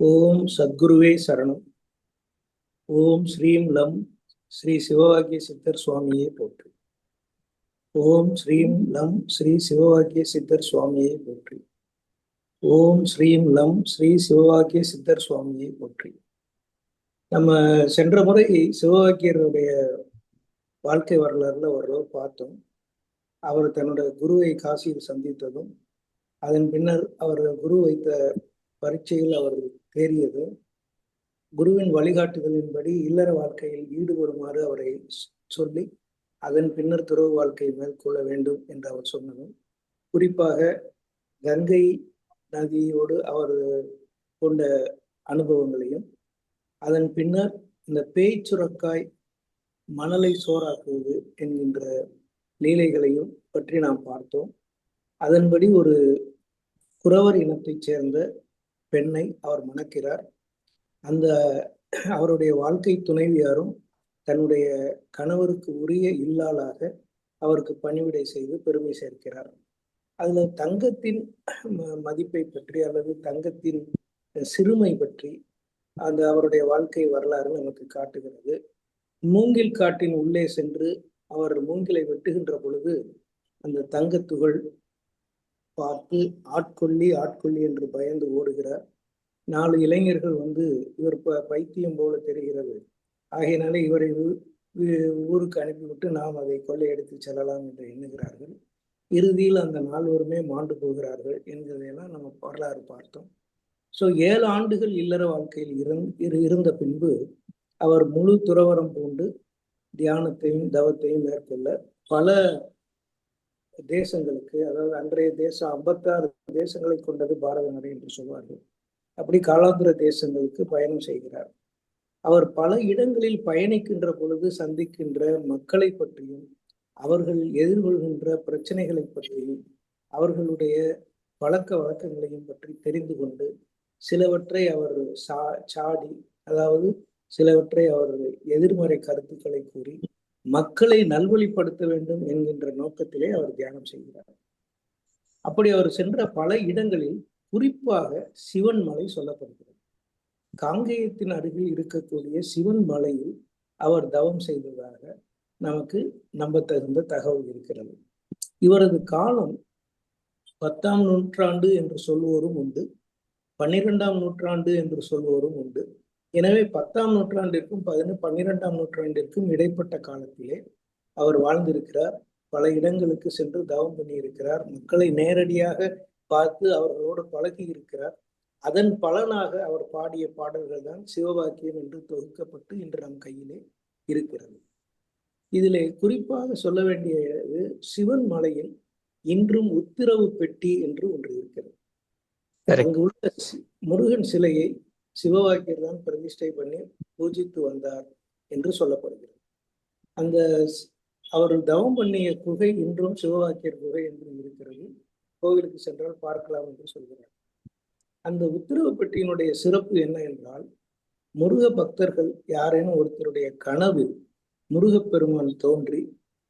ஓம் சத்குருவே சரணம். ஓம் ஸ்ரீம் லம் ஸ்ரீ சிவவாக்கிய சித்தர் சுவாமியே போற்றி. ஓம் ஸ்ரீம் லம் ஸ்ரீ சிவவாக்கிய சித்தர் சுவாமியே போற்றி. ஓம் ஸ்ரீம் லம் ஸ்ரீ சிவவாக்கிய சித்தர் சுவாமியை போற்றி. நம்ம சென்ற முறை சிவவாக்கியருடைய வாழ்க்கை வரலாறுல ஒரு பார்த்தோம். அவர் தன்னுடைய குருவை காசியில் சந்தித்ததும், அதன் பின்னர் அவர் குரு வைத்த பரீட்சையில் அவர் தேறியது, குருவின் வழிகாட்டுதலின்படி இல்லற வாழ்க்கையில் ஈடுபடுமாறு அவரை சொல்லி அதன் பின்னர் துறவு வாழ்க்கையை மேற்கொள்ள வேண்டும் என்று அவர் சொன்னதும், குறிப்பாக கங்கை நதியோடு அவர் கொண்ட அனுபவங்களையும், அதன் பின்னர் இந்த பேய் சுரக்காய் மணலை சோறாக்குவது என்கின்ற லீலைகளையும் பற்றி நாம் பார்த்தோம். அதன்படி ஒரு குறவர் இனத்தைச் சேர்ந்த பெண்ணை அவர் மணக்கிறார். அந்த அவருடைய வாழ்க்கை துணைவியாரும் தன்னுடைய கணவருக்கு உரிய இல்லாளாக அவருக்கு பணிவிடை செய்து பெருமை சேர்க்கிறார். அதுல தங்கத்தின் மதிப்பை பற்றி அல்லது தங்கத்தின் சிறுமை பற்றி அந்த அவருடைய வாழ்க்கை வரலாறு நமக்கு காட்டுகிறது. மூங்கில் காட்டின் உள்ளே சென்று அவர் மூங்கிலை வெட்டுகின்ற பொழுது அந்த தங்கத்துகள் பார்த்து ஆட்கொள்ளி ஆட்கொள்ளி என்று பயந்து ஓடுகிறார். 4 இளைஞர்கள் இவர் பைத்தியம் போல தெரிகிறது, ஆகையினாலே இவரை ஊருக்கு அனுப்பிவிட்டு நாம் அதை கொள்ளையடித்து செல்லலாம் என்று எண்ணுகிறார்கள். இறுதியில் அந்த 4 மாண்டு போகிறார்கள் என்கிறதையெல்லாம் நம்ம வரலாறு பார்த்தோம். ஸோ 7 ஆண்டுகள் இல்லற வாழ்க்கையில் இருந்த பின்பு அவர் முழு துறவரம் பூண்டு தியானத்தையும் தவத்தையும் மேற்கொள்ள பல தேசங்களுக்கு, அதாவது அன்றைய தேசம் 56 தேசங்களை கொண்டது பாரத நாடு என்று சொல்வார்கள், அப்படி காலாந்திர தேசங்களுக்கு பயணம் செய்கிறார். அவர் பல இடங்களில் பயணிக்கின்ற பொழுது சந்திக்கின்ற மக்களை பற்றியும், அவர்கள் எதிர்கொள்கின்ற பிரச்சனைகளை பற்றியும், அவர்களுடைய பழக்க வழக்கங்களையும் பற்றி தெரிந்து கொண்டு சிலவற்றை அவர் சாடி, அதாவது சிலவற்றை அவர் எதிர்மறை கருத்துக்களை கூறி மக்களை நல்வழிப்படுத்த வேண்டும் என்கின்ற நோக்கத்திலே அவர் தியானம் செய்கிறார். அப்படி அவர் சென்ற பல இடங்களில் குறிப்பாக சிவன் மலை சொல்லப்படுகிறது. காங்கேயத்தின் அருகில் இருக்கக்கூடிய சிவன் மலையில் அவர் தவம் செய்ததாக நமக்கு நம்பத்தகுந்த தகவல் இருக்கிறது. இவரது காலம் 10ஆம் நூற்றாண்டு என்று சொல்வோரும் உண்டு, 12ஆம் நூற்றாண்டு என்று சொல்வோரும் உண்டு. எனவே 10ஆம் நூற்றாண்டிற்கும் 12ஆம் நூற்றாண்டிற்கும் இடைப்பட்ட காலத்திலே அவர் வாழ்ந்திருக்கிறார். பல இடங்களுக்கு சென்று தவம் பண்ணியிருக்கிறார். மக்களை நேரடியாக பார்த்து அவர்களோடு பழகி இருக்கிறார். அதன் பலனாக அவர் பாடிய பாடல்கள் தான் சிவவாக்கியம் என்று தொகுக்கப்பட்டு இன்று நம் கையிலே இருக்கிறது. இதிலே குறிப்பாக சொல்ல வேண்டியது, சிவன் மலையில் இன்றும் உத்திரவு பெட்டி என்று ஒன்று இருக்கிறது. அங்கு உள்ள முருகன் சிலையை சிவவாக்கியர் தான் பிரதிஷ்டை பண்ணி பூஜித்து வந்தார் என்று சொல்லப்படுகிறது. அந்த அவர் தவம் பண்ணிய குகை இன்றும் சிவவாக்கியர் குகை என்றும் இருக்கிறது. கோவிலுக்கு சென்றால் பார்க்கலாம் என்று சொல்கிறார். அந்த உத்திரவு பெட்டியினுடைய சிறப்பு என்ன என்றால், முருக பக்தர்கள் யாரேனும் ஒருத்தருடைய கனவில் முருகப்பெருமான் தோன்றி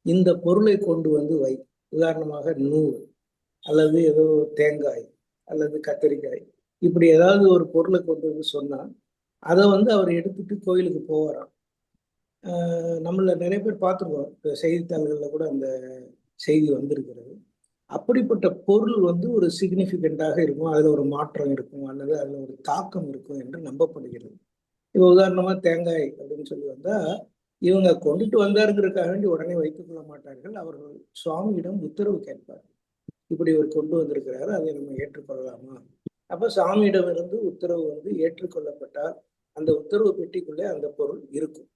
இந்த பொருளை கொண்டு வந்து வை, உதாரணமாக நூல் அல்லது ஏதோ தேங்காய் அல்லது கத்தரிக்காய், இப்படி ஏதாவது ஒரு பொருளை கொண்டு வந்து சொன்னா அதை அவர் எடுத்துட்டு கோயிலுக்கு போவாராம். நம்மள நிறைய பேர் பார்த்துருக்கோம், செய்தித்தாள்களில் கூட அந்த செய்தி வந்திருக்கிறது. அப்படிப்பட்ட பொருள் ஒரு சிக்னிஃபிகண்டாக இருக்கும், அதுல ஒரு மாற்றம் இருக்கும் அல்லது அதுல ஒரு தாக்கம் இருக்கும் என்று நம்பப்படுகிறது. இப்போ உதாரணமா தேங்காய் அப்படின்னு சொல்லி வந்தா, இவங்க கொண்டுட்டு வந்தாருங்கிறதுக்காக வேண்டி உடனே வைத்துக் கொள்ள மாட்டார்கள். அவர்கள் சுவாமியிடம் உத்தரவு கேட்பார், இப்படி இவர் கொண்டு வந்திருக்கிறாரு, அதை நம்ம ஏற்றுக்கொள்ளலாமா? அப்ப சாமியிடம் இருந்து உத்தரவு ஏற்றுக்கொள்ளப்பட்டால் அந்த உத்தரவு பெட்டிக்குள்ளே அந்த பொருள் இருக்கும்.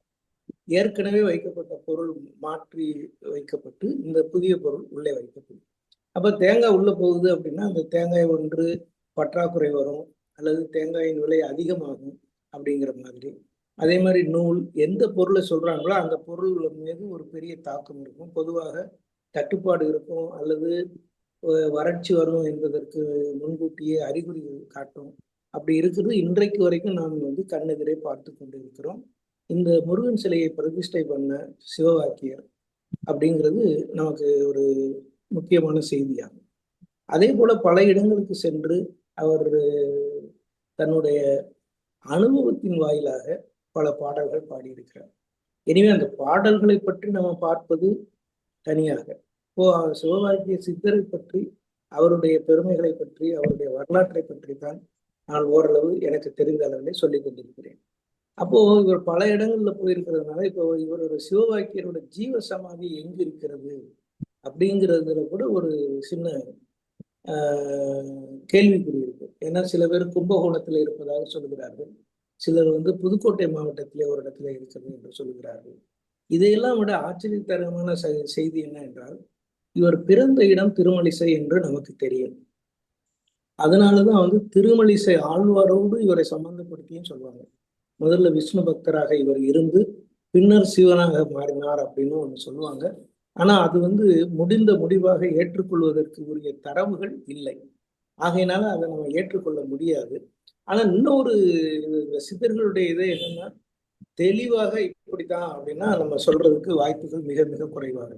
ஏற்கனவே வைக்கப்பட்ட பொருள் மாற்றி வைக்கப்பட்டு இந்த புதிய பொருள் உள்ளே வைக்கப்படும். அப்ப தேங்காய் உள்ள போகுது அப்படின்னா அந்த தேங்காய் ஒன்று பற்றாக்குறை வரும் அல்லது தேங்காயின் விலை அதிகமாகும் அப்படிங்கிற மாதிரி. அதே மாதிரி நூல், எந்த பொருளை சொல்றாங்களோ அந்த பொருள் மீது ஒரு பெரிய தாக்கம் இருக்கும். பொதுவாக தட்டுப்பாடு இருக்கும் அல்லது வறட்சி வரும் என்பதற்கு முன்கூட்டியே அறிகுறிகள் காட்டும். அப்படி இருக்கிறது இன்றைக்கு வரைக்கும் நாம் கண்ணெதிரே பார்த்து கொண்டு இருக்கிறோம். இந்த முருகன் சிலையை பிரதிஷ்டை பண்ண சிவவாக்கியர் அப்படிங்கிறது நமக்கு ஒரு முக்கியமான செய்தியாகும். அதே போல பல இடங்களுக்கு சென்று அவர் தன்னுடைய அனுபவத்தின் வாயிலாக பல பாடல்கள் பாடியிருக்கிறார். எனவே அந்த பாடல்களை பற்றி நம்ம பார்ப்பது தனியாக. இப்போ சிவவாக்கிய சித்தரை பற்றி, அவருடைய பெருமைகளை பற்றி, அவருடைய வரலாற்றை பற்றி தான் நான் ஓரளவு எனக்கு தெரிந்த அளவிலே சொல்லிக் கொண்டிருக்கிறேன். அப்போ இவர் பல இடங்கள்ல போயிருக்கிறதுனால இப்போ இவரோட சிவவாக்கியரோட ஜீவ சமாதி எங்க இருக்கிறது அப்படிங்கிறதுல கூட ஒரு சின்ன கேள்விக்குறி இருக்கு. ஏன்னா சில பேர் கும்பகோணத்துல இருப்பதாக சொல்லுகிறார்கள், சிலர் புதுக்கோட்டை மாவட்டத்திலே ஒரு இடத்துல இருக்கிறது என்று சொல்லுகிறார்கள். இதையெல்லாம் விட ஆச்சரியத்தரமான செய்தி என்ன என்றால், இவர் பிறந்த இடம் திருமலிசை என்று நமக்கு தெரியும். அதனாலதான் திருமலிசை ஆழ்வாரோடு இவரை சம்பந்தப்படுத்தியும் சொல்லுவாங்க. முதல்ல விஷ்ணு பக்தராக இவர் இருந்து பின்னர் சிவனாக மாறினார் அப்படின்னு ஒன்று சொல்லுவாங்க. ஆனா அது முடிந்த முடிவாக ஏற்றுக்கொள்வதற்கு உரிய தரவுகள் இல்லை. ஆகையினால அதை நம்ம ஏற்றுக்கொள்ள முடியாது. ஆனா இன்னொரு சித்தர்களுடைய இது என்னன்னா, தெளிவாக இப்படித்தான் அப்படின்னா நம்ம சொல்றதுக்கு வாய்ப்புகள் மிக மிக குறைவாக.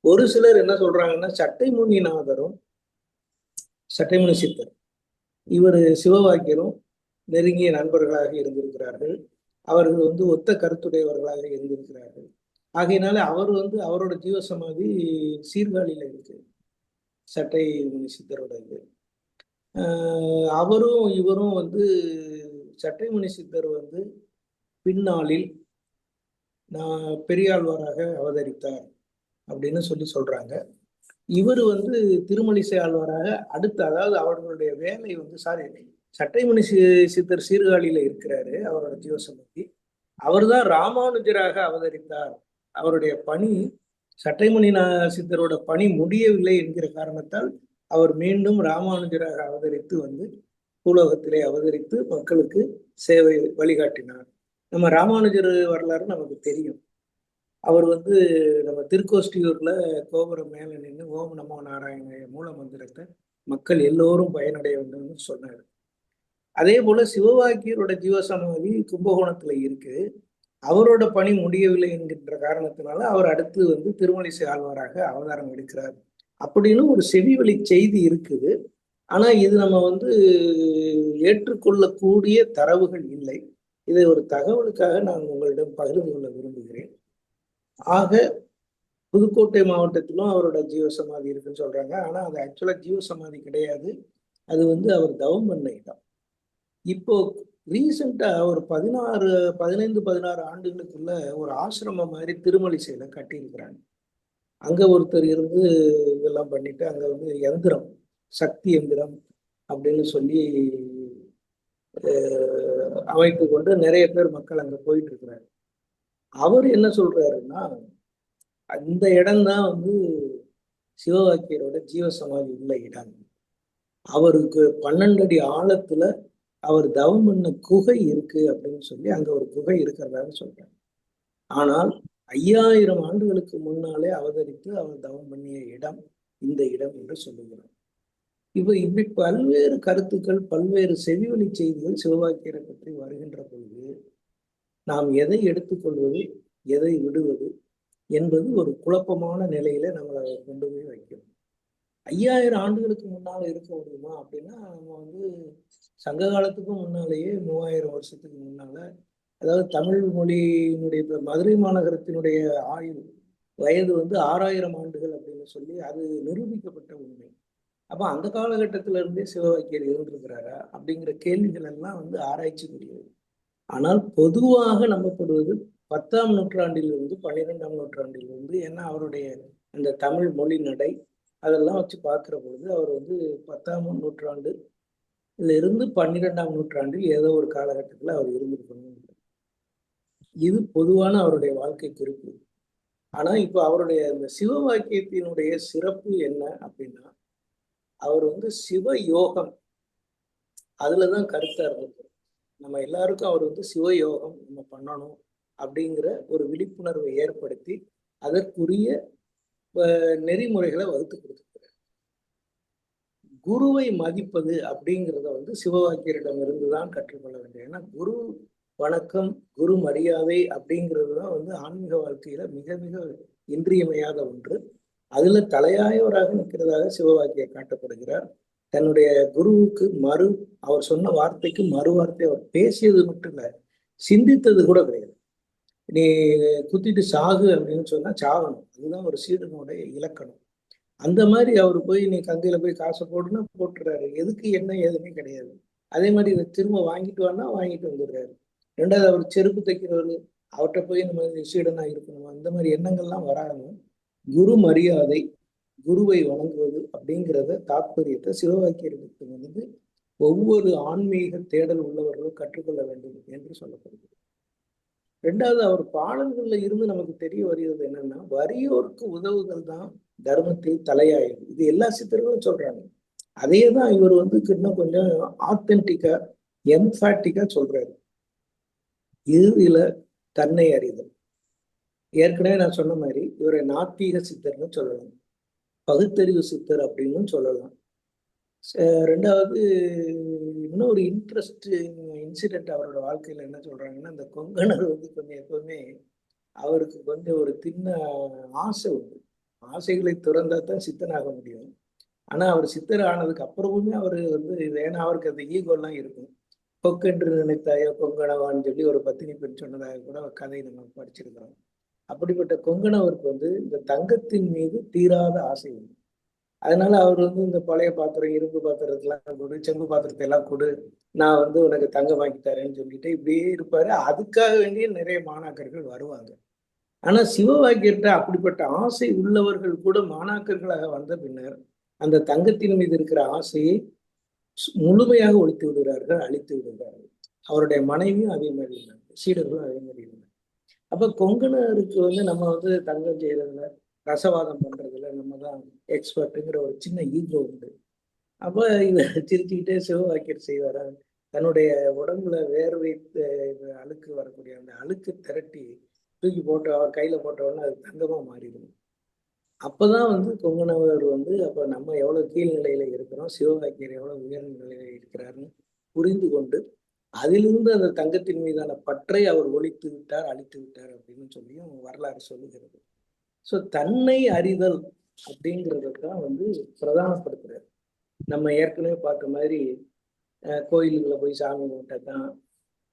ஒரு சிலர் என்ன சொல்றாங்கன்னா, சட்டைமுனிநாதரும் சட்டைமுனி சித்தர் இவர் சிவவாக்கியரும் நெருங்கிய நண்பர்களாக இருந்திருக்கிறார்கள். அவர்கள் ஒத்த கருத்துடையவர்களாக இருந்திருக்கிறார்கள். ஆகையினால அவர் அவரோட ஜீவசமாதி சீர்காழியில இருக்கு, சட்டை முனி சித்தரோட இது. அவரும் இவரும் சட்டை முனி சித்தர் பின்னாளில் நான் பெரியாழ்வாராக அவதரித்தார் அப்படின்னு சொல்றாங்க. இவர் திருமலிசை ஆழ்வாராக அடுத்து, அதாவது அவர்களுடைய வேலை சட்டைமுனி சித்தர் சீர்காழியில இருக்கிறாரு, அவரோட ஜீவசமாதி. அவர் தான் ராமானுஜராக அவதரித்தார். அவருடைய பணி, சட்டைமுனி சித்தரோட பணி முடியவில்லை என்கிற காரணத்தால் அவர் மீண்டும் ராமானுஜராக அவதரித்து பூலோகத்திலே அவதரித்து மக்களுக்கு சேவை வழிகாட்டினார். நம்ம ராமானுஜர் வரலாறு நமக்கு தெரியும். அவர் நம்ம திருக்கோஷ்டியூர்ல கோபுரம் மேல நின்று ஓம் நமோ நாராயண மூல மந்திரத்தை மக்கள் எல்லோரும் பயனடைய வேண்டும் சொன்னார். அதே போல சிவவாக்கியரோட ஜீவசமாதி கும்பகோணத்துல இருக்கு. அவரோட பணி முடியவில்லை என்கின்ற காரணத்தினால அவர் அடுத்து திருமலிசை ஆழ்வாராக அவதாரம் எடுக்கிறார் அப்படின்னு ஒரு செவிவழி செய்தி இருக்குது. ஆனா இது நம்ம ஏற்றுக்கொள்ளக்கூடிய தரவுகள் இல்லை. இதை ஒரு தகவலுக்காக நான் உங்களிடம் பகிர்ந்து கொள்ள விரும்புகிறேன். ஆக புதுக்கோட்டை மாவட்டத்திலும் அவரோட ஜீவசமாதி இருக்குன்னு சொல்றாங்க. ஆனா அது ஆக்சுவலா ஜீவசமாதி கிடையாது. அது அவர் தவம் பண்ண இடம். இப்போ ரீசெண்டா ஒரு 15-16 ஆண்டுகளுக்குள்ள ஒரு ஆசிரமம் மாதிரி திருமலிசையில கட்டியிருக்கிறாங்க. அங்க ஒருத்தர் இருந்து இதெல்லாம் பண்ணிட்டு அங்க எந்திரம், சக்தி எந்திரம் அப்படின்னு சொல்லி அமைத்து கொண்டு நிறைய பேர் மக்கள் அங்க போயிட்டு இருக்கிறாரு. அவர் என்ன சொல்றாருன்னா, அந்த இடம்தான் சிவவாக்கியரோட ஜீவசமாதி உள்ள இடம். அவருக்கு 12 அடி ஆழத்துல அவர் தவம் பண்ண குகை இருக்கு அப்படின்னு சொல்லி அங்க ஒரு குகை இருக்கிறதாக சொல்றாங்க. ஆனால் 5000 ஆண்டுகளுக்கு முன்னாலே அவதரித்து அவர் தவம் பண்ணிய இடம் இந்த இடம் என்று சொல்லுகிறார். இப்படி பல்வேறு கருத்துக்கள், பல்வேறு செவிவழி செய்திகள் சிவவாக்கியரை பற்றி வருகின்ற பொழுது நாம் எதை எடுத்துக்கொள்வது, எதை விடுவது என்பது ஒரு குழப்பமான நிலையில நம்மளை கொண்டு போய் வைக்கும். 5000 ஆண்டுகளுக்கு முன்னால இருக்க முடியுமா அப்படின்னா, நம்ம சங்க காலத்துக்கும் முன்னாலேயே 3000 வருஷத்துக்கு முன்னால, அதாவது தமிழ் மொழியினுடைய மதுரை மாநகரத்தினுடைய ஆயுள் வயது 6000 ஆண்டுகள் அப்படின்னு சொல்லி அது நிரூபிக்கப்பட்ட உண்மை. அப்ப அந்த காலகட்டத்தில இருந்தே சிவவாக்கியர் இருந்திருக்கிறாரா அப்படிங்கிற கேள்விகள் எல்லாம் ஆராய்ச்சிக்குரியது. ஆனால் பொதுவாக நம்பப்படுவது 10ஆம் நூற்றாண்டிலிருந்து 12ஆம் நூற்றாண்டிலிருந்து, ஏன்னா அவருடைய அந்த தமிழ் மொழி நடை அதெல்லாம் வச்சு பார்க்கிற பொழுது அவர் 10ஆம் நூற்றாண்டுல இருந்து 12ஆம் நூற்றாண்டில் ஏதோ ஒரு காலகட்டத்தில் அவர் இருந்திருக்கணும். இது பொதுவான அவருடைய வாழ்க்கை குறிப்பு. ஆனா இப்ப அவருடைய அந்த சிவ வாக்கியத்தினுடைய சிறப்பு என்ன அப்படின்னா, அவர் சிவ யோகம் அதுலதான் கருத்தா இருந்தது. நம்ம எல்லாருக்கும் அவர் சிவ யோகம் நம்ம பண்ணணும் அப்படிங்கிற ஒரு விழிப்புணர்வை ஏற்படுத்தி அதற்குரிய நெறிமுறைகளை வகுத்து கொடுத்துருக்கிறார். குருவை மதிப்பது அப்படிங்கிறத சிவவாக்கியரிடம் இருந்துதான் கற்றுக்கொள்ள வேண்டும். ஏன்னா குரு வணக்கம், குரு மரியாதை அப்படிங்கிறது தான் ஆன்மீக வாழ்க்கையில மிக மிக இன்றியமையாத ஒன்று. அதுல தலையாயவராக நிற்கிறதாக சிவவாக்கியர் காட்டப்படுகிறார். தன்னுடைய குருவுக்கு அவர் சொன்ன வார்த்தைக்கு மறு வார்த்தை அவர் பேசியது மட்டும் இல்ல, சிந்தித்தது கூட கிடையாது. நீ குத்திட்டு சாகு அப்படின்னு சொன்னா சாகணும், அதுதான் ஒரு சீடனுடைய இலக்கணம். அந்த மாதிரி அவர் போய் நீ கங்கையில போய் காசை போடுன்னா போட்டுறாரு, எதுக்கு என்ன ஏதுன்னே கிடையாது. அதே மாதிரி இதை திரும்ப வாங்கிட்டு வானா வாங்கிட்டு வந்துடுறாரு. ரெண்டாவது அவர் செருப்பு தைக்கிறவர், அவர்கிட்ட போய் நம்ம சீடனா இருக்கணும் அந்த மாதிரி எண்ணங்கள்லாம் வராது. குரு மரியாதை, குருவை வணங்குவது அப்படிங்கிறத தாற்பயத்தை சிவவாக்கியர்களுக்கு வந்து ஒவ்வொரு ஆன்மீக தேடல் உள்ளவர்களும் கற்றுக்கொள்ள வேண்டும் என்று சொல்லப்படுகிறது. ரெண்டாவது அவர் பாடல்கள்ல இருந்து நமக்கு தெரிய வருகிறது என்னன்னா, வறியோருக்கு உதவுதல் தான் தர்மத்தில் தலையாயும். இது எல்லா சித்தர்களும் சொல்றாங்க. அதே தான் இவர் வந்து இன்னும் கொஞ்சம் ஆத்தென்டிக்கா எம்பாட்டிக்கா சொல்றாரு. இறுதியில தன்னை அறிதல். ஏற்கனவே நான் சொன்ன மாதிரி இவரை நாத்திக சித்தர்னு சொல்லலாம், பகுத்தறிவு சித்தர் அப்படின்னு சொல்லலாம். ரெண்டாவது இன்னொரு இன்சிடென்ட் அவரோட வாழ்க்கையில என்ன சொல்றாங்கன்னா, இந்த கொங்கணர் வந்து கொஞ்சம் எப்பவுமே அவருக்கு கொஞ்சம் ஒரு தின்ன ஆசை உண்டு. ஆசைகளை துறந்தா தான் சித்தனாக முடியும். ஆனா அவர் சித்தர் ஆனதுக்கு அப்புறமுமே அவர் வந்து ஏன்னா அவருக்கு அந்த ஈகோலாம் இருக்கும். கொக்கென்று நினைத்தாயோ கொங்கணவான்னு சொல்லி ஒரு பத்தினி பெண் சொன்னதாக கூட கதை நம்ம படிச்சிருக்கிறோம். அப்படிப்பட்ட கொங்கணவருக்கு வந்து இந்த தங்கத்தின் மீது தீராத ஆசை உண்டு. அதனால அவர் வந்து இந்த பழைய பாத்திரம், இரும்பு பாத்திரத்தெல்லாம் கொடு, செம்பு பாத்திரத்தை எல்லாம் கொடு, நான் வந்து உனக்கு தங்கம் வாங்கி தரேன்னு சொல்லிட்டு இப்படியே இருப்பாரு. அதுக்காக வேண்டிய நிறைய மாணாக்கர்கள் வருவாங்க. ஆனா சிவவாக்கியர்கிட்ட அப்படிப்பட்ட ஆசை உள்ளவர்கள் கூட மாணாக்கர்களாக வந்த பின்னர் அந்த தங்கத்தின் மீது இருக்கிற ஆசையை முழுமையாக ஒழித்து விடுகிறார்கள், அழித்து விடுகிறார்கள். அவருடைய மனைவியும் அதே மாதிரி இருந்தாங்க, சீடர்களும் அதே மாதிரி இருந்தாங்க. அப்ப கொங்கணருக்கு வந்து நம்ம வந்து தங்கம் செய்யறதுல, ரசவாதம் பண்றதுல நம்ம தான் எக்ஸ்பர்ட்டுங்கிற ஒரு சின்ன ஈகோ உண்டு. அப்ப இவர் சிரிச்சுக்கிட்டே சிவவாக்கியர் செய்வாரா, தன்னுடைய உடம்புல வேர்வை அழுக்கு வரக்கூடிய அந்த அழுக்கு திரட்டி தூக்கி போட்டு அவர் கையில போட்ட உடனே அது தங்கமா மாறிடும். அப்பதான் வந்து கொங்கணவர் வந்து அப்ப நம்ம எவ்வளவு கீழ்நிலையில இருக்கிறோம், சிவவாக்கியர் எவ்வளவு உயர்ந்த நிலையில இருக்கிறாருன்னு புரிந்து கொண்டு அதிலிருந்து அந்த தங்கத்தின் மீதான பற்றை அவர் ஒழித்து விட்டார், அழித்து விட்டார் அப்படின்னு சொல்லியும் வரலாறு சொல்லுகிறது. ஸோ தன்னை அறிதல் அப்படிங்கிறதான் வந்து பிரதானப்படுத்துறாரு. நம்ம ஏற்கனவே பார்த்த மாதிரி கோயிலுக்குள்ள போய் சாமி கும்பிட்டாதான்,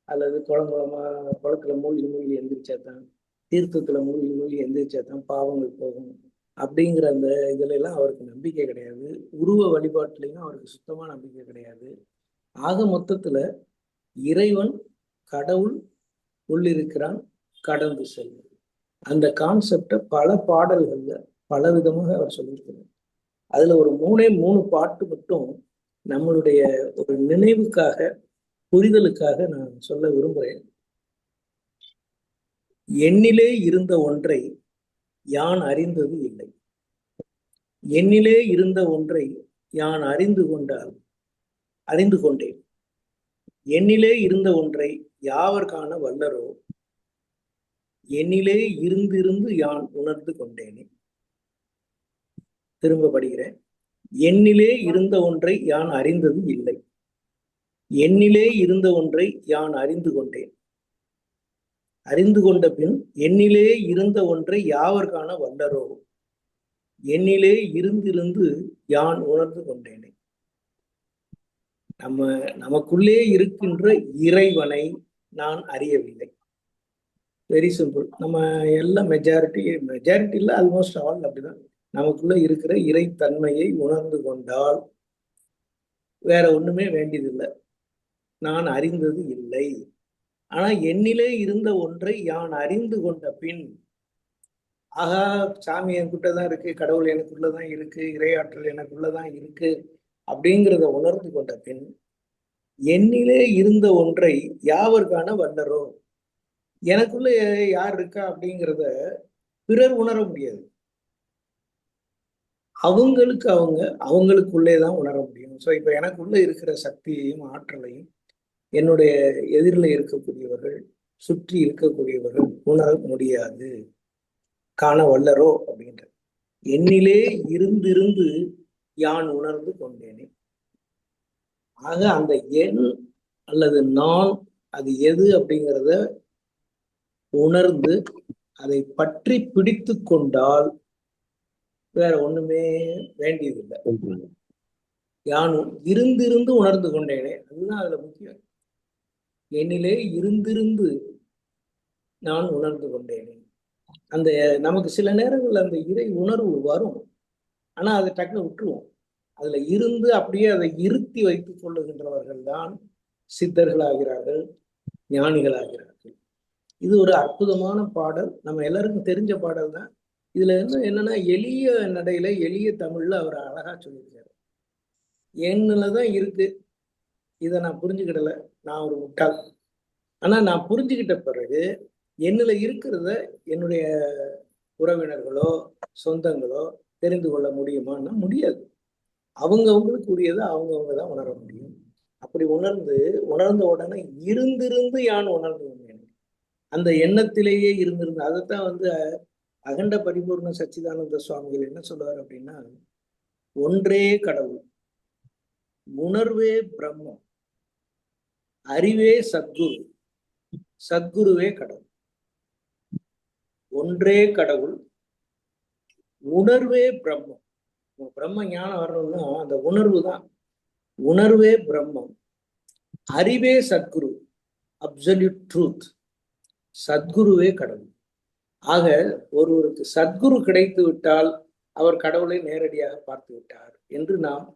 அல்லது குளத்துல மூழ்கி மூழ்கி எந்திரிச்சாதான், தீர்த்தத்துல மூழ்கி மூழ்கி எந்திரிச்சாதான் பாவங்கள் போகும் அப்படிங்கிற அந்த இதுல எல்லாம் அவருக்கு நம்பிக்கை கிடையாது. உருவ வழிபாட்டுலையும் அவருக்கு சுத்தமா நம்பிக்கை கிடையாது. ஆக மொத்தத்துல இறைவன், கடவுள் உள்ளிருக்கிறான், கடந்து செல்வது, அந்த கான்செப்டை பல பாடல்கள்ல பல விதமாக அவர் சொல்லியிருக்கிறார். அதுல ஒரு 3 பாட்டு மட்டும் நம்மளுடைய ஒரு நினைவுக்காக, புரிதலுக்காக நான் சொல்ல விரும்புகிறேன். எண்ணிலே இருந்த ஒன்றை யான் அறிந்தது இல்லை, எண்ணிலே இருந்த ஒன்றை யான் அறிந்து கொண்டேன், எண்ணிலே இருந்த ஒன்றை யாவர் காண வல்லரோ, எண்ணிலே இருந்து யான் உணர்ந்து கொண்டேனே. திரும்ப படிக்கிறேன். எண்ணிலே இருந்த ஒன்றை யான் அறிந்தது இல்லை, எண்ணிலே இருந்த ஒன்றை யான் அறிந்து கொண்டேன், அறிந்து கொண்ட பின் எண்ணிலே இருந்த ஒன்றை யாவர் காண வல்லரோ, எண்ணிலே இருந்து யான் உணர்ந்து கொண்டேனே. நமக்குள்ளே இருக்கின்ற இறைவனை நான் அறியவில்லை. Very simple. நம்ம எல்லாம் மெஜாரிட்டி இல்லை, ஆல்மோஸ்ட் ஆல் அப்படிதான். நமக்குள்ள இருக்கிற இறைத்தன்மையை உணர்ந்து கொண்டால் வேற ஒண்ணுமே வேண்டியதில்லை. நான் அறிந்தது இல்லை. ஆனா என்னிலே இருந்த ஒன்றை யான் அறிந்து கொண்ட பின், ஆகா சாமி எனக்குள்ளதான் இருக்கு, கடவுள் எனக்குள்ளதான் இருக்கு, இறையாற்றல் எனக்குள்ளதான் இருக்கு அப்படிங்கிறத உணர்ந்து கொண்ட பின், என்னிலே இருந்த ஒன்றை யாவர் காண வல்லரோ, எனக்குள்ள யார் இருக்கா அப்படிங்கிறத பிறர் உணர முடியாது. அவங்களுக்குள்ளேதான் உணர முடியும். ஸோ இப்ப எனக்குள்ள இருக்கிற சக்தியையும் ஆற்றலையும் என்னுடைய எதிரில் இருக்கக்கூடியவர்கள், சுற்றி இருக்கக்கூடியவர்கள் உணர முடியாது, காண வல்லரோ அப்படின்ற. என்னிலே இருந்து யான் உணர்ந்து கொண்டேனே. ஆக அந்த எண் அல்லது நான் அது எது அப்படிங்கிறத உணர்ந்து அதை பற்றி பிடித்து கொண்டால் வேற ஒண்ணுமே வேண்டியதில்லை. யானும் இருந்திருந்து உணர்ந்து கொண்டேனே, அதுதான் அதுல முக்கியம். என்னிலே இருந்திருந்து நான் உணர்ந்து கொண்டேனே. அந்த நமக்கு சில நேரங்கள்ல அந்த இறை உணர்வு வரும், ஆனா அதை டக்குன்னு விட்டுருவோம். அதுல இருந்து அப்படியே அதை இருத்தி வைத்துக் கொள்ளுகின்றவர்கள் தான் சித்தர்களாகிறார்கள், ஞானிகளாகிறார்கள். இது ஒரு அற்புதமான பாடல், நம்ம எல்லாருக்கும் தெரிஞ்ச பாடல் தான். இதுல இருந்து என்னன்னா, எளிய நடையில எளிய தமிழ்ல அவர் அழகா சொல்லியிருக்காரு. என்னதான் இருக்கு, இதை நான் புரிஞ்சுக்கிடல, நான் ஒரு முட்டாள். ஆனா நான் புரிஞ்சுக்கிட்ட பிறகு என்னில இருக்கிறத என்னுடைய உறவினர்களோ சொந்தங்களோ தெரிந்து கொள்ள முடியுமான்னா முடியாது. அவங்கவுங்களுக்கு உரியதை அவங்கவுங்க தான் உணர முடியும். அப்படி உணர்ந்த உடனே இருந்திருந்து யான் உணர்ந்து கொண்டேன். அந்த எண்ணத்திலேயே இருந்திருந்து, அதைத்தான் வந்து அகண்ட பரிபூர்ண சச்சிதானந்த சுவாமிகள் என்ன சொல்லுவார் அப்படின்னா, ஒன்றே கடவுள், உணர்வே பிரம்மம், அறிவே சத்குரு, சத்குருவே கடவுள். ஒன்றே கடவுள், உணர்வே பிரம்மம். பிரம்ம ஞானம் வரணும்னா அந்த உணர்வு தான். உணர்வே பிரம்மம், அறிவே சத்குரு, அப்சல்யூட் ட்ரூத், சத்குருவே கடவுள். ஆக ஒருவருக்கு சத்குரு கிடைத்து விட்டால் அவர் கடவுளை நேரடியாக பார்த்து விட்டார் என்று நாம்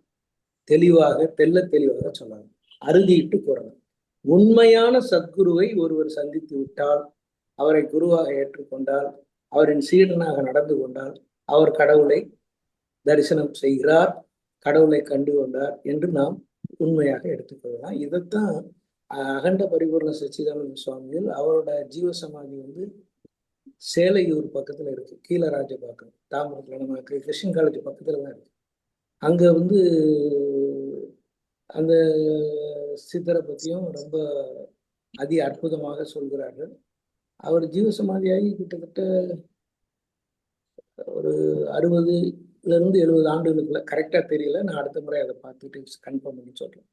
தெளிவாக தெளிவாக சொல்லலாம், அறுதியிட்டு கூறலாம். உண்மையான சத்குருவை ஒருவர் சந்தித்து விட்டால், அவரை குருவாக ஏற்றுக்கொண்டால், அவரின் சீடனாக நடந்து கொண்டால், அவர் கடவுளை தரிசனம் செய்கிறார், கடவுளை கண்டு கொண்டார் என்று நாம் உண்மையாக எடுத்துக்கொள்ளலாம். இதைத்தான் அகண்ட பரிபூர்ண சச்சிதானந்த சுவாமிகள், அவரோட ஜீவசமாதி வந்து சேலையூர் பக்கத்துல இருக்கு, கீழராஜபாக்கம், தாம்பரத்துல, நம்ம கிறிஸ்டின் காலேஜ் பக்கத்துல தான் இருக்கு. அங்க வந்து அந்த சித்தரை பத்தியும் ரொம்ப அதி அற்புதமாக சொல்கிறார்கள். அவர் ஜீவசமாதியாகி கிட்டத்தட்ட ஒரு 60-70 ஆண்டுகளுக்குள்ள, கரெக்டா தெரியல, நான் அடுத்த முறை அதை பார்த்துட்டு கன்ஃபார்ம் பண்ணி சொல்றேன்.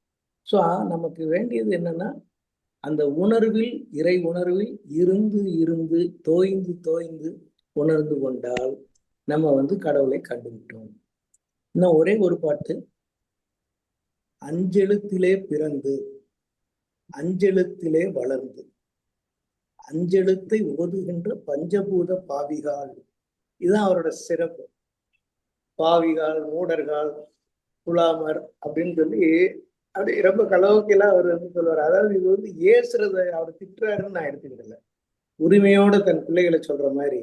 ஸோ நமக்கு வேண்டியது என்னன்னா, அந்த உணர்வில், இறை உணர்வில் இருந்து இருந்து தோய்ந்து தோய்ந்து உணர்ந்து கொண்டால் நம்ம வந்து கடவுளை கண்டுவிட்டோம். இன்னும் ஒரே ஒரு பாட்டு, அஞ்செழுத்திலே பிறந்து அஞ்செழுத்திலே வளர்ந்து அஞ்செழுத்தை ஓதுகின்ற பஞ்சபூத பாவிகால். இதுதான் அவரோட சிறப்பு. பாவிகால், மூடர்கள், குலாமர் அப்படின்னு சொல்லி அப்படி ரொம்ப கலோக்கியெல்லாம் அவர் வந்து சொல்லுவார். அதாவது இது வந்து ஏசுறத அவர் திட்டுறாருன்னு நான் எடுத்துக்கிடல, உரிமையோட தன் பிள்ளைகளை சொல்ற மாதிரி.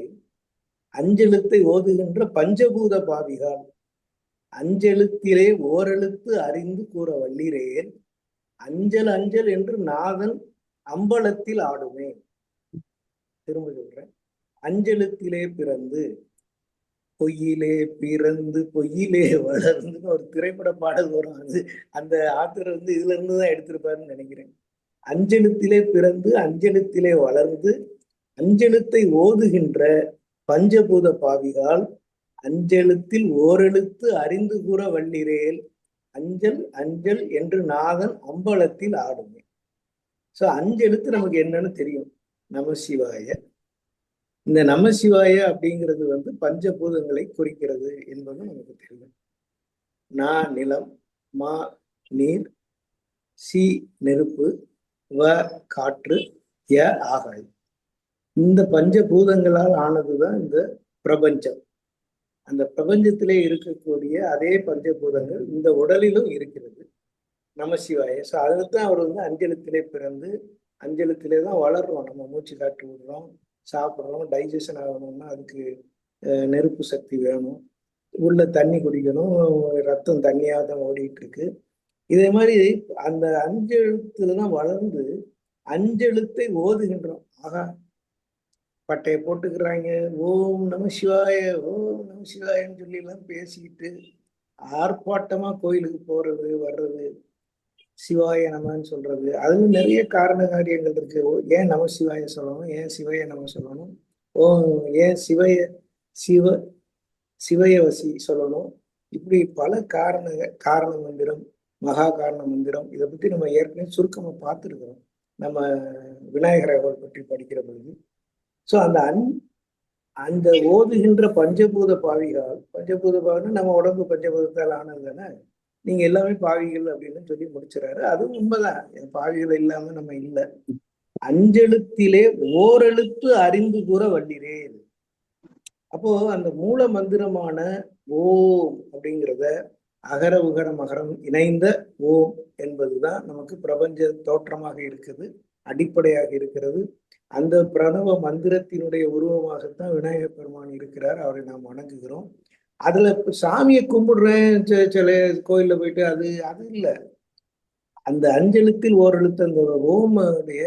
அஞ்செழுத்தை ஓதுகின்ற பஞ்சபூத பாவிகால், அஞ்செழுத்திலே ஓரெழுத்து அறிந்து கூற வல்லிரேன், அஞ்சல் அஞ்சல் என்று நாதன் அம்பலத்தில் ஆடுமே. திரும்ப சொல்றேன், அஞ்செழுத்திலே பிறந்து பொய்யிலே பிறந்து பொய்யிலே வளர்ந்துன்னு ஒரு திரைப்பட பாடல் வரும். அது அந்த ஆத்தர் வந்து இதுல இருந்துதான் எடுத்திருப்பாருன்னு நினைக்கிறேன். அஞ்செழுத்திலே பிறந்து அஞ்செழுத்திலே வளர்ந்து அஞ்செழுத்தை ஓதுகின்ற பஞ்சபூத பாவிகால், அஞ்செழுத்தில் ஓரெழுத்து அறிந்து கூற வல்லிரேல், அஞ்சல் அஞ்சல் என்று நாதன் அம்பலத்தில் ஆடுமே. ஸோ அஞ்செழுத்து நமக்கு என்னன்னு தெரியும், நமசிவாய. இந்த நமசிவாய அப்படிங்கிறது வந்து பஞ்சபூதங்களை குறிக்கிறது என்பது நமக்கு தெரியும். நா நிலம், மா நீர், சி நெருப்பு, வ காற்று, ய ஆகாயம். இந்த பஞ்சபூதங்களால் ஆனதுதான் இந்த பிரபஞ்சம். அந்த பிரபஞ்சத்திலே இருக்கக்கூடிய அதே பஞ்சபூதங்கள் இந்த உடலிலும் இருக்கிறது, நமசிவாய. ஸோ அதுதான் அவர் வந்து அஞ்செழுத்திலே பிறந்து அஞ்செழுத்திலே தான் வளர்றோம். நம்ம மூச்சு காற்று விடுறோம், சாப்பிட்றோம், டைஜஷன் ஆகணும்னா அதுக்கு நெருப்பு சக்தி வேணும், உள்ள தண்ணி குடிக்கணும், ரத்தம் தண்ணியாக தான் ஓடிட்டு இருக்கு. இதே மாதிரி அந்த அஞ்செழுத்துல தான் வளர்ந்து அஞ்செழுத்தை ஓதுகின்றோம். ஆகா, பட்டையை போட்டுக்கிறாங்க, ஓம் நம சிவாய, ஓம் நம சிவாயன்னு சொல்லி எல்லாம் பேசிக்கிட்டு ஆர்ப்பாட்டமா கோயிலுக்கு போறது வர்றது, சிவாய நமன்னு சொல்றது. அதுல நிறைய காரண காரியங்கள் இருக்கு. ஏன் நம சிவாய சொல்லணும், ஏன் சிவைய நம சொல்லணும், ஓ ஏன் சிவ சிவயவசி சொல்லணும், இப்படி பல காரண மந்திரம், மகா காரண மந்திரம், இதை பத்தி நம்ம ஏற்கனவே சுருக்கமா பார்த்துருக்கிறோம் நம்ம விநாயகரை பற்றி படிக்கிற பொழுது. ஸோ அந்த ஓதுகின்ற பஞ்சபூத பாவிகால், பஞ்சபூத பாவினா நம்ம உடம்பு பஞ்சபூதத்தால் ஆனது தானே. நீங்க எல்லாமே பாவிகள் அப்படின்னு சொல்லி முடிச்சுறாரு. அதுவும் உண்மைதான், பாவிகள் இல்லாம நம்ம இல்லை. அஞ்செழுத்திலே ஓரெழுத்து அறிந்து கூற வல்லிரேன். அப்போ அந்த மூல மந்திரமான ஓம் அப்படிங்கிறத அகர உகர மகரம் இணைந்த ஓம் என்பதுதான் நமக்கு பிரபஞ்ச தோற்றமாக இருக்குது, அடிப்படையாக இருக்கிறது. அந்த பிரணவ மந்திரத்தினுடைய உருவமாகத்தான் விநாயகர் பெருமான் இருக்கிறார். அவரை நாம் வணங்குகிறோம். அதுல சாமியை கும்பிடுறேன் சில கோயில்ல போயிட்டு, அது அது இல்லை. அந்த அஞ்செழுத்தில் ஓரெழுத்து அந்த ஓமுடைய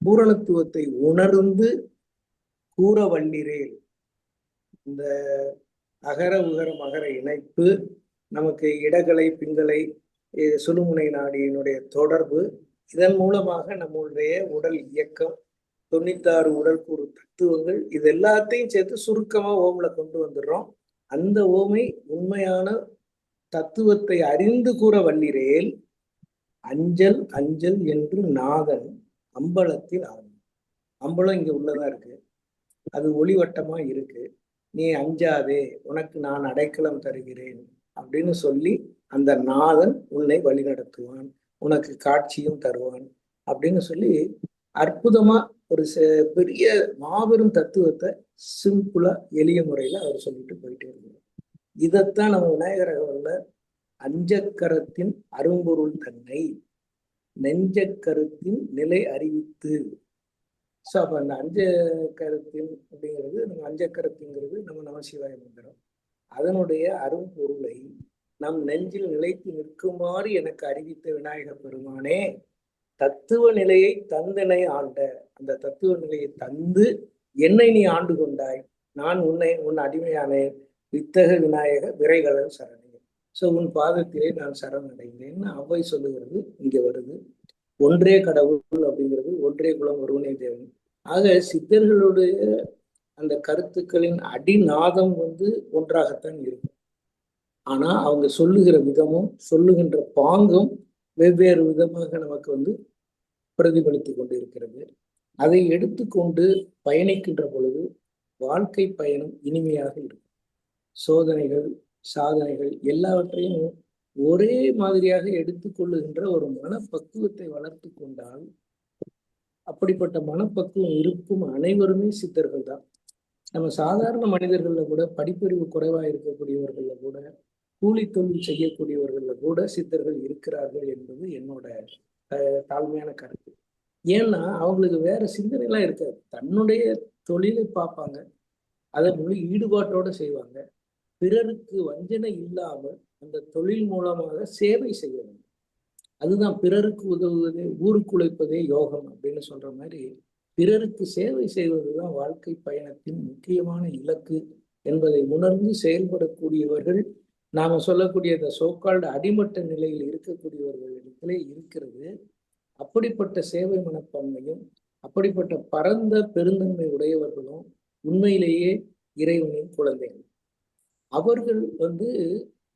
பூரணத்துவத்தை உணர்ந்து கூற வல்லிரேல். இந்த அகர உகர மகர இணைப்பு நமக்கு இடகலை பிங்களை சுழுமுனை நாடியினுடைய தொடர்பு, இதன் மூலமாக நம்மளுடைய உடல் இயக்கம், 96 உடல் கூறு தத்துவங்கள், இது எல்லாத்தையும் சேர்த்து சுருக்கமா ஓம்ல கொண்டு வந்துடுறோம். அந்த ஓமை உண்மையான தத்துவத்தை அறிந்து கூற வல்லிரேல். அஞ்சல் அஞ்சல் என்று நாதன் அம்பலத்தில் ஆகும். அம்பலம் இங்க உள்ளதா இருக்கு, அது ஒளிவட்டமா இருக்கு. நீ அஞ்சாதே, உனக்கு நான் அடைக்கலம் தருகிறேன் அப்படின்னு சொல்லி அந்த நாதன் உன்னை வழி நடத்துவான், உனக்கு காட்சியும் தருவான் அப்படின்னு சொல்லி அற்புதமா ஒரு பெரிய மாபெரும் தத்துவத்தை சிம்பிளா எளிய முறையில அவர் சொல்லிட்டு போயிட்டே இருந்தார். இதைத்தான் நம்ம விநாயகர் அவர்கள அஞ்சக்கரத்தின் அரும்பொருள் தன்னை நெஞ்சக்கருத்தின் நிலை அறிவித்து. ஸோ அப்போ அந்த அஞ்சக்கரத்தின் அப்படிங்கிறது, நம்ம அஞ்சக்கரத்துங்கிறது நம்ம நமசிவாய மந்திரம். அதனுடைய அரும்பொருளை நம் நெஞ்சில் நிலைத்து நிற்குமாறு எனக்கு அறிவித்த விநாயகர் பெருமானே, தத்துவ நிலையை தந்தனை ஆண்ட, அந்த தத்துவ நிலையை தந்து என்னை நீ ஆண்டு கொண்டாய், நான் உன் அடிமையானேன், வித்தக விநாயக விரைகடல் சரணே. ஸோ உன் பாதத்திலே நான் சரணடைந்தேன்னு அவ்வை சொல்லுகிறது இங்க வருது. ஒன்றே கடவுள் அப்படிங்கிறது, ஒன்றே குலம் ஒருவனே தேவன். ஆக சித்தர்களுடைய அந்த கருத்துக்களின் அடிநாதம் ஒன்றாகத்தான் இருக்கும். ஆனா அவங்க சொல்லுகிற விதமும் சொல்லுகின்ற பாங்கும் வெவ்வேறு விதமாக நமக்கு பிரதிபலித்து கொண்டு இருக்கிறது. அதை எடுத்துக்கொண்டு பயணிக்கின்ற பொழுது வாழ்க்கை பயணம் இனிமையாக இருக்கும். சோதனைகள் சாதனைகள் எல்லாவற்றையும் ஒரே மாதிரியாக எடுத்துக்கொள்ளுகின்ற ஒரு மனப்பக்குவத்தை வளர்த்து கொண்டால், அப்படிப்பட்ட மனப்பக்குவம் இருக்கும் அனைவருமே சித்தர்கள் தான். நம்ம சாதாரண மனிதர்கள்ல கூட, படிப்பறிவு குறைவா இருக்கக்கூடியவர்கள்ல கூட, கூலி தொழில் செய்யக்கூடியவர்கள்ல கூட சித்தர்கள் இருக்கிறார்கள் என்பது என்னோட தாழ்மையான கருத்து. ஏன்னா அவங்களுக்கு வேற சிந்தனைலாம் இருக்காது. தன்னுடைய தொழிலை பார்ப்பாங்க, அதை முழு ஈடுபாட்டோட செய்வாங்க. பிறருக்கு வஞ்சனை இல்லாமல் அந்த தொழில் மூலமாக சேவை செய்ய வேண்டும். அதுதான் பிறருக்கு உதவுவதே ஊருக்கு உழைப்பதே யோகம் அப்படின்னு சொல்ற மாதிரி, பிறருக்கு சேவை செய்வதுதான் வாழ்க்கை பயணத்தின் முக்கியமான இலக்கு என்பதை உணர்ந்து செயல்படக்கூடியவர்கள் நாம சொல்லக்கூடிய இந்த சோக்கால்டு அடிமட்ட நிலையில் இருக்கக்கூடியவர்களிடத்திலே இருக்கிறது. அப்படிப்பட்ட சேவை மனப்பான்மையும் அப்படிப்பட்ட பரந்த பெருந்தன்மை உடையவர்களும் உண்மையிலேயே இறைவனின் குழந்தைகள். அவர்கள்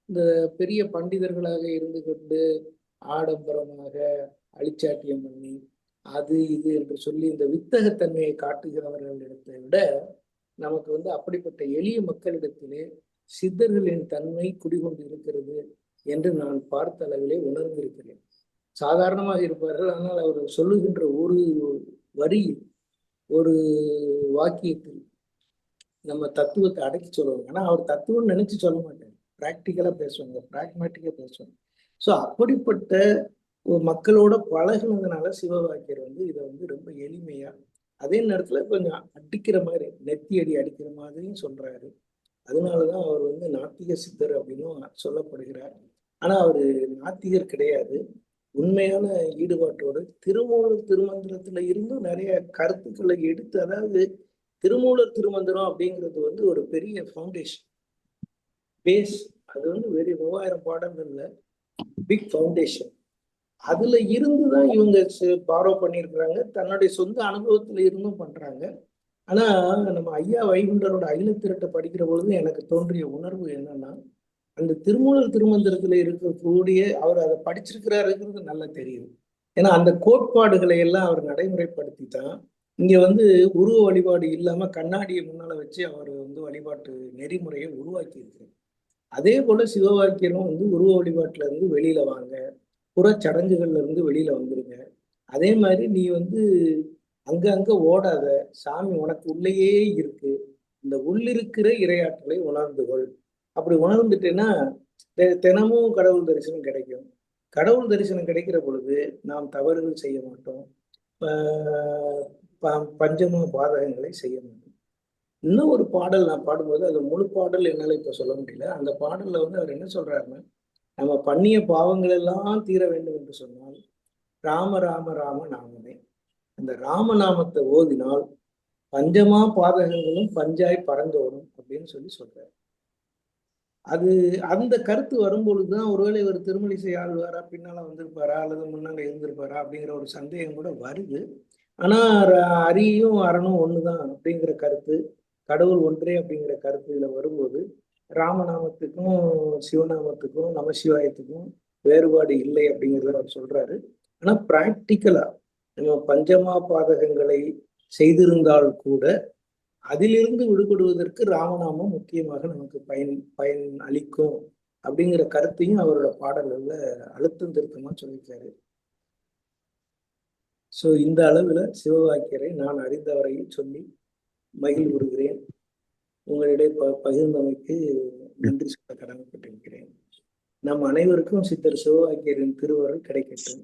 இந்த பெரிய பண்டிதர்களாக இருந்து கொண்டு ஆடம்பரமாக அழிச்சாட்டியம் பண்ணி அது இது என்று சொல்லி இந்த வித்தகத்தன்மையை காட்டுகிறவர்களிடத்தை விட நமக்கு அப்படிப்பட்ட எளிய மக்களிடத்திலே சித்தர்களின் தன்மை குடிகொண்டு இருக்கிறது என்று நான் பார்த்த அளவிலே உணர்ந்திருக்கிறேன். சாதாரணமாக இருப்பார்கள், ஆனால் அவர் சொல்லுகின்ற ஒரு வரியில், ஒரு வாக்கியத்தில் நம்ம தத்துவத்தை அடக்கி சொல்லுவாங்க. ஆனா அவர் தத்துவம் நினைச்சு சொல்ல மாட்டாங்க, பிராக்டிக்கலா பேசுவாங்க, பிராக்மேட்டிக்கா பேசுவாங்க. ஸோ அப்படிப்பட்ட ஒரு மக்களோட பழகுனதுனால சிவவாக்கியர் இதை ரொம்ப எளிமையா, அதே நேரத்துல கொஞ்சம் அடிக்கிற மாதிரி, நெத்தி அடி அடிக்கிற மாதிரியும் சொல்றாரு. அதனாலதான் அவர் நாத்திக சித்தர் அப்படின்னு சொல்லப்படுகிறார். ஆனா அவரு நாத்திகர் கிடையாது. உண்மையான ஈடுபாட்டோடு திருமூலர் திருமந்திரத்துல இருந்தும் நிறைய கருத்துக்களை எடுத்து, அதாவது திருமூலர் திருமந்திரம் அப்படிங்கிறது ஒரு பெரிய ஃபவுண்டேஷன் பேஸ். அது வெறும் 3000 பாடங்கள்ல பிக் ஃபவுண்டேஷன். அதுல இருந்துதான் இவங்க பாரோ பண்ணியிருக்கிறாங்க, தன்னுடைய சொந்த அனுபவத்துல இருந்தும் பண்றாங்க. ஆனா நம்ம ஐயா வைகுண்டரோட அகிலத்திரட்டை படிக்கிற பொழுது எனக்கு தோன்றிய உணர்வு என்னன்னா, அந்த திருமூலர் திருமந்திரத்துல இருக்கக்கூடிய, அவர் அதை படிச்சிருக்கிறாருங்கிறது நல்லா தெரியுது. ஏன்னா அந்த கோட்பாடுகளை எல்லாம் அவர் நடைமுறைப்படுத்தி தான் இங்க உருவ வழிபாடு இல்லாம கண்ணாடியை முன்னால வச்சு அவர் வழிபாட்டு நெறிமுறையை உருவாக்கி இருக்கிறார். அதே போல சிவவாக்கியரும் வந்து உருவ வழிபாட்டுல இருந்து வெளியில வாங்க, புறச்சடங்குகள்ல இருந்து வெளியில வந்துருங்க. அதே மாதிரி நீ வந்து அங்க அங்க ஓடாத, சாமி உனக்கு உள்ளேயே இருக்கு. இந்த உள்ளிருக்கிற இறையாற்றலை உணர்ந்து கொள். அப்படி உணர்ந்துட்டேன்னா தினமும் கடவுள் தரிசனம் கிடைக்கும். கடவுள் தரிசனம் கிடைக்கிற பொழுது நாம் தவறுகள் செய்ய மாட்டோம். பஞ்சம பாதகங்களை செய்ய மாட்டோம். இன்னும் ஒரு பாடல் நான் பாடும்போது, அது முழு பாடல் என்னால இப்ப சொல்ல முடியல. அந்த பாடல்ல வந்து அவர் என்ன சொல்றாருன்னா, நம்ம பண்ணிய பாவங்கள் எல்லாம் தீர வேண்டும் என்று சொன்னால் ராம ராம ராம நாமமே. அந்த ராமநாமத்தை ஓதினால் பஞ்சமா பாதகங்களும் பஞ்சாய் பறந்தோடும் அப்படின்னு சொல்லி சொல்றாரு. அது அந்த கருத்து வரும்பொழுதுதான் ஒருவேளை ஒரு திருமலிசை ஆழ்வாரா பின்னால வந்திருப்பாரா அல்லது முன்னால இருந்திருப்பாரா அப்படிங்கிற ஒரு சந்தேகம் கூட வருது. ஆனா அரியும் அரணும் ஒண்ணுதான் அப்படிங்கிற கருத்து, கடவுள் ஒன்றே அப்படிங்கிற கருத்து இதுல வரும்போது ராமநாமத்துக்கும் சிவநாமத்துக்கும் நமசிவாயத்துக்கும் வேறுபாடு இல்லை அப்படிங்கிறத அவர் சொல்றாரு. ஆனா பிராக்டிக்கலா நம்ம பஞ்சமா பாதகங்களை செய்திருந்தால் கூட அதிலிருந்து விடுபடுவதற்கு ராமநாமம் முக்கியமாக நமக்கு பயன் அளிக்கும் அப்படிங்கிற கருத்தையும் அவரோட பாடல்கள்ல அழுத்தம் திருத்தமா சொல்லியிருக்காரு. சோ இந்த அளவுல சிவவாக்கியரை நான் அறிந்த வரையில் சொல்லி மகிழ்வுறுகிறேன். உங்களிடையே பகிர்ந்தமைக்கு நன்றி சொல்ல கடமைப்பட்டிருக்கிறேன். நம் அனைவருக்கும் சித்தர் சிவவாக்கியரின் திருவருள் கிடைக்கட்டும்.